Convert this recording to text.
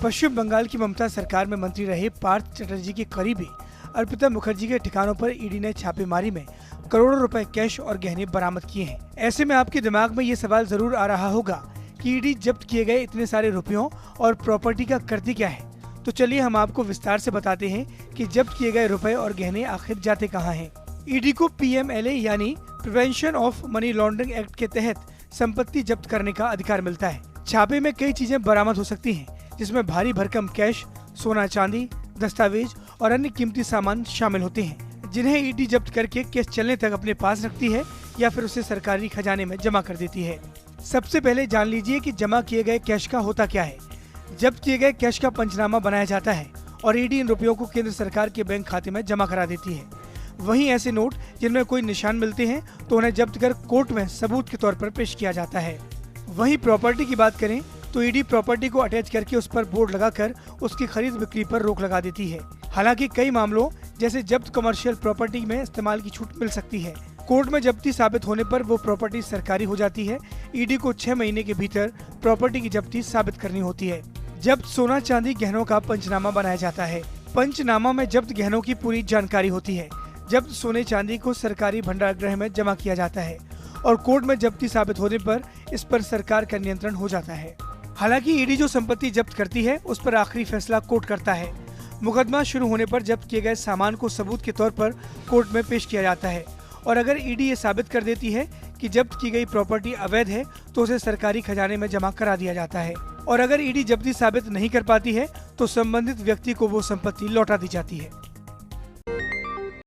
पश्चिम बंगाल की ममता सरकार में मंत्री रहे पार्थ चटर्जी के करीबी अर्पिता मुखर्जी के ठिकानों पर ईडी ने छापेमारी में करोड़ों रुपए कैश और गहने बरामद किए हैं। ऐसे में आपके दिमाग में ये सवाल जरूर आ रहा होगा कि ईडी जब्त किए गए इतने सारे रुपयों और प्रॉपर्टी का करती क्या है। तो चलिए हम आपको विस्तार से बताते हैं कि जब्त किए गए रुपए और गहने आखिर जाते कहाँ हैं। ईडी को PMLA यानी prevention of money laundering act के तहत संपत्ति जब्त करने का अधिकार मिलता है। छापे में कई चीजें बरामद हो सकती हैं, जिसमें भारी भरकम कैश, सोना चांदी, दस्तावेज और अन्य कीमती सामान शामिल होते हैं, जिन्हें ईडी जब्त करके केस चलने तक अपने पास रखती है या फिर उसे सरकारी खजाने में जमा कर देती है। सबसे पहले जान लीजिए कि जमा किए गए कैश का होता क्या है। जब्त किए गए कैश का पंचनामा बनाया जाता है और ईडी इन रुपयों को केंद्र सरकार के बैंक खाते में जमा करा देती है। वहीं ऐसे नोट जिनमें कोई निशान मिलते हैं तो उन्हें जब्त कर कोर्ट में सबूत के तौर पर पेश किया जाता है। वहीं प्रॉपर्टी की बात करें तो ईडी प्रॉपर्टी को अटैच करके उस पर बोर्ड लगाकर उसकी खरीद बिक्री पर रोक लगा देती है। हालांकि कई मामलों जैसे जब्त कमर्शियल प्रॉपर्टी में इस्तेमाल की छूट मिल सकती है। कोर्ट में जब्ती साबित होने पर वो प्रॉपर्टी सरकारी हो जाती है। ईडी को 6 महीने के भीतर प्रॉपर्टी की जब्ती साबित करनी होती है। जब्त सोना चांदी गहनों का पंचनामा बनाया जाता है। पंचनामा में जब्त गहनों की पूरी जानकारी होती है। जब्त सोने चांदी को सरकारी भंडारगृह में जमा किया जाता है और कोर्ट में जब्ती साबित होने पर इस पर सरकार का नियंत्रण हो जाता है। हालांकि ईडी जो संपत्ति जब्त करती है उस पर आखिरी फैसला कोर्ट करता है। मुकदमा शुरू होने पर जब्त किए गए सामान को सबूत के तौर पर कोर्ट में पेश किया जाता है और अगर ईडी ये साबित कर देती है कि जब्त की गई प्रॉपर्टी अवैध है तो उसे सरकारी खजाने में जमा करा दिया जाता है और अगर ईडी जब्ती साबित नहीं कर पाती है तो संबंधित व्यक्ति को वो संपत्ति लौटा दी जाती है।